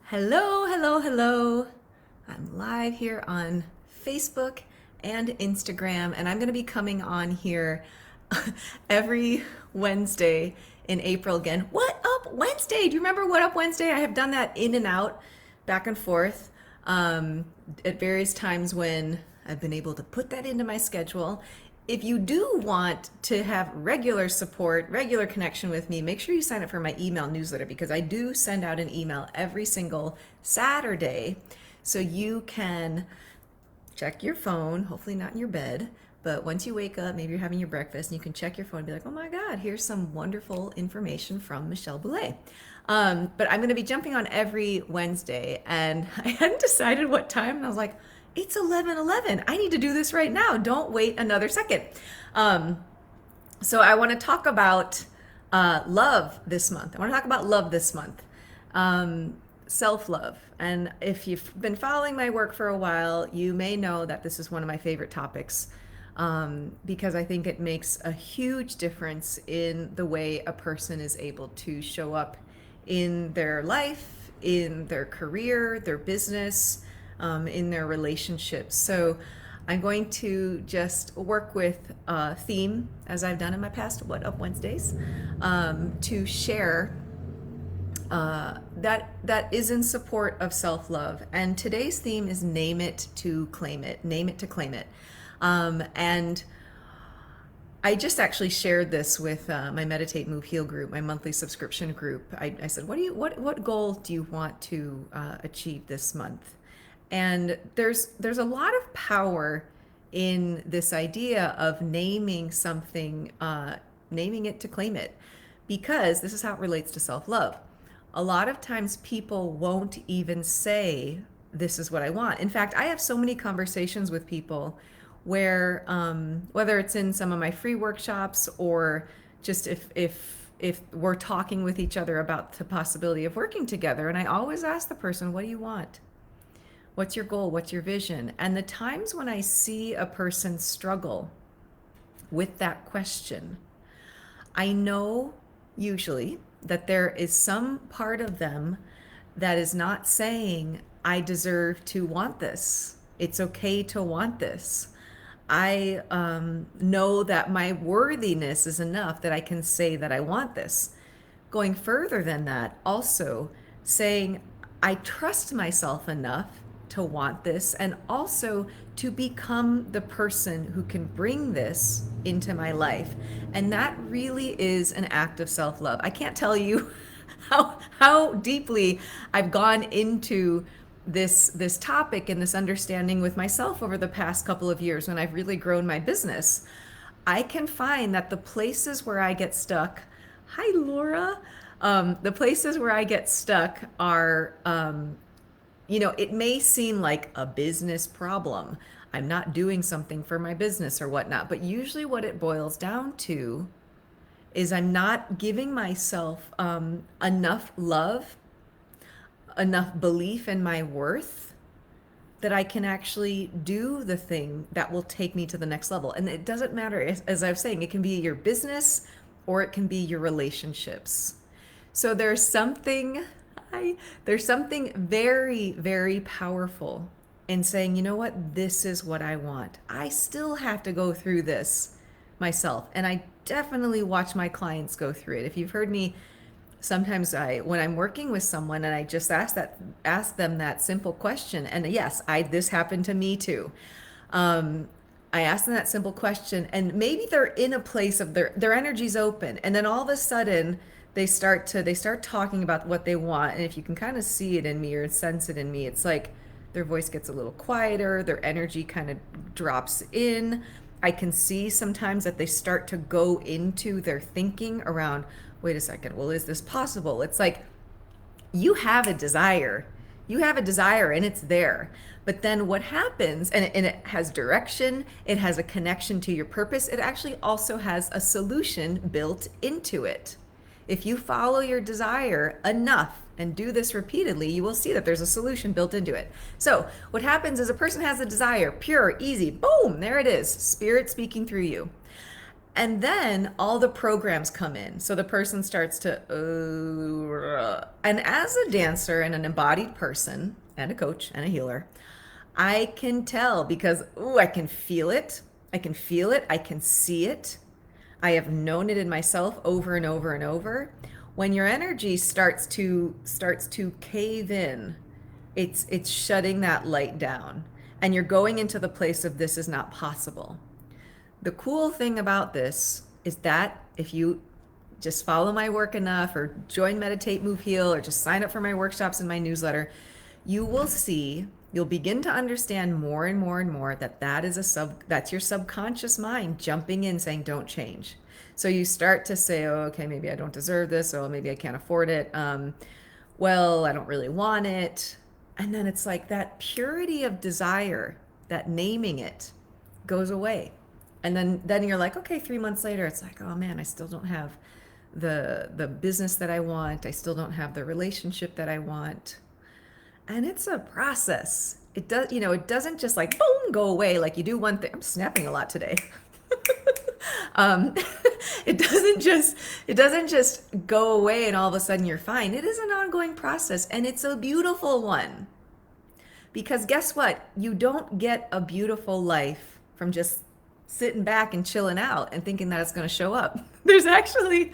Hello, hello, hello. I'm live here on Facebook and Instagram, and I'm going to be coming on here every Wednesday in April again. What Up Wednesday? Do you remember What Up Wednesday? I have done that in and out, back and forth, at various times when I've been able to put that into my schedule. If you do want to have regular support, regular connection with me, make sure you sign up for my email newsletter because I do send out an email every single Saturday. So you can check your phone, hopefully not in your bed, but once you wake up, maybe you're having your breakfast, and you can check your phone and be like, oh my God, here's some wonderful information from Michelle Boulay. But I'm going to be jumping on every Wednesday, and I hadn't decided what time, and I was like, it's 11:11. I need to do this right now. Don't wait another second. So I want to talk about love this month. I want to talk about love this month. Self-love. And if you've been following my work for a while, you may know that this is one of my favorite topics because I think it makes a huge difference in the way a person is able to show up in their life, in their career, their business, in their relationships. So I'm going to just work with a theme, as I've done in my past What Up Wednesdays, to share that is in support of self-love. And today's theme is name it to claim it. Name it to claim it. And I just actually shared this with my Meditate Move Heal group, my monthly subscription group. I said, what goal do you want to achieve this month? And there's a lot of power in this idea of naming something, naming it to claim it, because this is how it relates to self-love. A lot of times people won't even say, this is what I want. In fact, I have so many conversations with people where, whether it's in some of my free workshops or just if we're talking with each other about the possibility of working together, and I always ask the person, what do you want? What's your goal? What's your vision? And the times when I see a person struggle with that question, I know usually that there is some part of them that is not saying, I deserve to want this. It's okay to want this. I know that my worthiness is enough that I can say that I want this. Going further than that, also saying, I trust myself enough to want this and also to become the person who can bring this into my life. And that really is an act of self-love. I can't tell you how deeply I've gone into this topic and this understanding with myself over the past couple of years when I've really grown my business. I can find that the places where I get stuck, hi Laura, the places where I get stuck are it may seem like a business problem. I'm not doing something for my business or whatnot, but usually what it boils down to is I'm not giving myself enough love, enough belief in my worth that I can actually do the thing that will take me to the next level. And it doesn't matter, as I was saying, it can be your business or it can be your relationships. So there's something very, very powerful in saying, you know what, this is what I want. I still have to go through this myself. And I definitely watch my clients go through it. If you've heard me, sometimes when I'm working with someone and I just ask them that simple question, and yes, this happened to me too. I ask them that simple question, and maybe they're in a place of their energy's open, and then all of a sudden they start talking about what they want. And if you can kind of see it in me or sense it in me, it's like their voice gets a little quieter, their energy kind of drops in. I can see sometimes that they start to go into their thinking around, wait a second, well, is this possible? It's like you have a desire. You have a desire and it's there. But then what happens, and it has direction, it has a connection to your purpose, it actually also has a solution built into it. If you follow your desire enough and do this repeatedly, you will see that there's a solution built into it. So what happens is a person has a desire, pure, easy, boom, there it is, spirit speaking through you. And then all the programs come in. So the person starts to, and as a dancer and an embodied person and a coach and a healer, I can tell because, I can feel it. I can feel it. I can see it. I have known it in myself over and over and over. When your energy starts to cave in, it's shutting that light down, and you're going into the place of this is not possible. The cool thing about this is that if you just follow my work enough or join Meditate Move Heal or just sign up for my workshops and my newsletter, you'll begin to understand more and more and more that that's your subconscious mind jumping in saying don't change. So you start to say, oh, okay, maybe I don't deserve this, or maybe I can't afford it. Well, I don't really want it. And then it's like that purity of desire, that naming it goes away. And then you're like, okay, 3 months later, it's like, oh man, I still don't have the business that I want. I still don't have the relationship that I want. And it's a process. It doesn't just like boom, go away like you do one thing. I'm snapping a lot today. um, it doesn't just go away and all of a sudden you're fine. It is an ongoing process, and it's a beautiful one. Because guess what? You don't get a beautiful life from just sitting back and chilling out and thinking that it's going to show up. There's actually,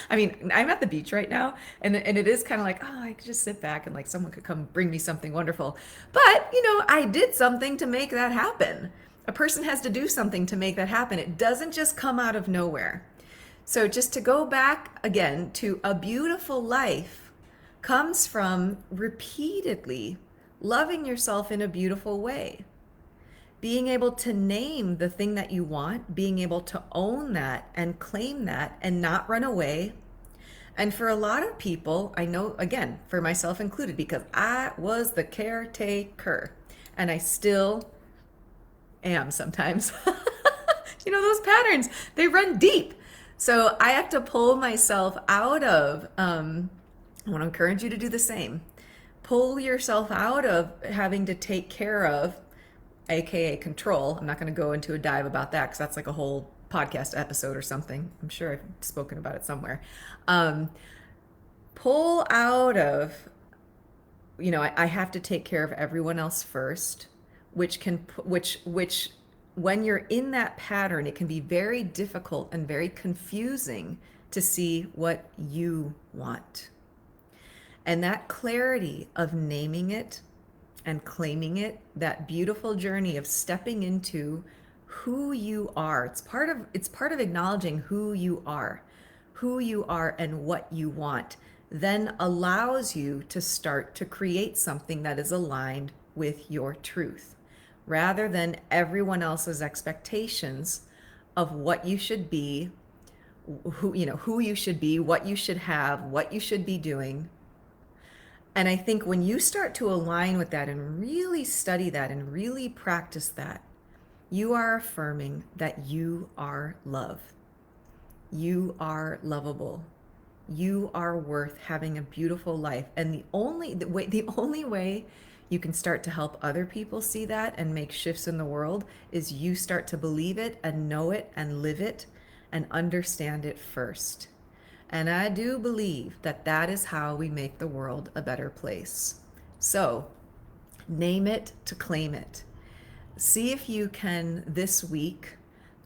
I mean, I'm at the beach right now, and it is kind of like, oh, I could just sit back and like someone could come bring me something wonderful. But, I did something to make that happen. A person has to do something to make that happen. It doesn't just come out of nowhere. So just to go back again to a beautiful life comes from repeatedly loving yourself in a beautiful way. Being able to name the thing that you want, being able to own that and claim that and not run away. And for a lot of people, I know, again, for myself included, because I was the caretaker and I still am sometimes. Those patterns, they run deep. So I have to pull myself out of, I want to encourage you to do the same. Pull yourself out of having to take care of, AKA control. I'm not going to go into a dive about that because that's like a whole podcast episode or something. I'm sure I've spoken about it somewhere. Pull out of, I have to take care of everyone else first, which when you're in that pattern, it can be very difficult and very confusing to see what you want. And that clarity of naming it and claiming it, that beautiful journey of stepping into who you are. It's part of acknowledging who you are and what you want, then allows you to start to create something that is aligned with your truth, rather than everyone else's expectations of what you should be, who you should be, what you should have, what you should be doing. And I think when you start to align with that and really study that and really practice that, you are affirming that you are love. You are lovable. You are worth having a beautiful life. And the only way you can start to help other people see that and make shifts in the world is you start to believe it and know it and live it and understand it first. And I do believe that that is how we make the world a better place. So name it to claim it. See if you can this week,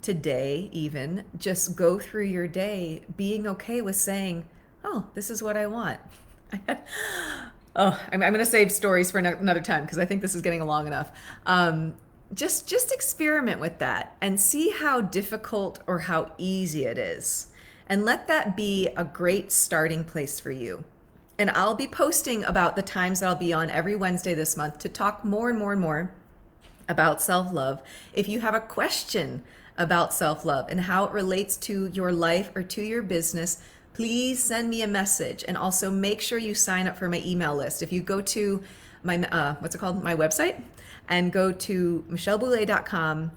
today even, just go through your day being okay with saying, oh, this is what I want. I'm going to save stories for another time because I think this is getting long enough. Just experiment with that and see how difficult or how easy it is. And let that be a great starting place for you. And I'll be posting about the times that I'll be on every Wednesday this month to talk more and more and more about self-love. If you have a question about self-love and how it relates to your life or to your business, please send me a message. And also make sure you sign up for my email list. If you go to my, my website, and go to michelleboulay.com,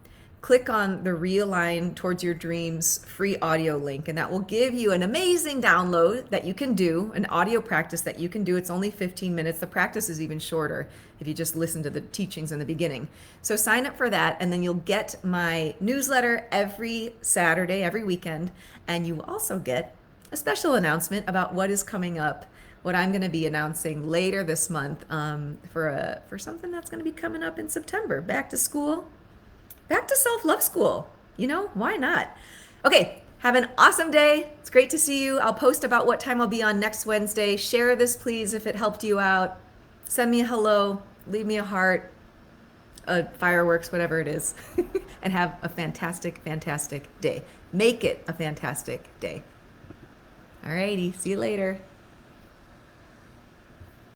click on the Realign Towards Your Dreams free audio link, and that will give you an amazing download that you can do, an audio practice that you can do. It's only 15 minutes. The practice is even shorter if you just listen to the teachings in the beginning. So sign up for that, and then you'll get my newsletter every Saturday, every weekend, and you will also get a special announcement about what is coming up, what I'm going to be announcing later this month, for something that's going to be coming up in September. Back to school, back to self-love school. Why not? Okay, have an awesome day. It's great to see you. I'll post about what time I'll be on next Wednesday. Share this, please, if it helped you out. Send me a hello, leave me a heart, fireworks, whatever it is, and have a fantastic, fantastic day. Make it a fantastic day. All righty, see you later.